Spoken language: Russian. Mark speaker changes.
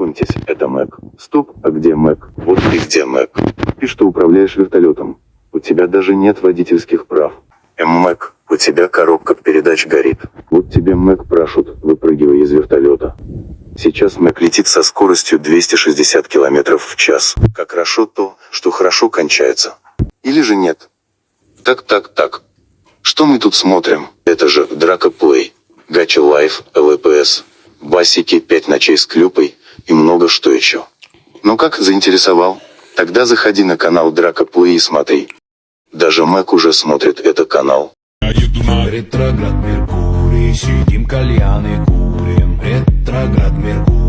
Speaker 1: Знакомьтесь, это Мэг. Стоп, а где Мэг? Вот ты где, Мэг. Ты что управляешь вертолетом? У тебя даже нет водительских прав. Мэг, у тебя коробка передач горит. Вот тебе Мэг парашют, выпрыгивай из вертолета. Сейчас Мэг летит со скоростью 260 км в час. Как хорошо то, что хорошо кончается. Или же нет? Так. Что мы тут смотрим? Это же Драка Плей, Гача Лайф, ЛПС, басики 5 ночей с клюпой и много что еще. Ну как, заинтересовал? Тогда заходи на канал Драка Плей и смотри. Даже Мэг уже смотрит этот канал.
Speaker 2: Ретроград Меркурий, сидим кальяны курим. Ретроград Меркурий.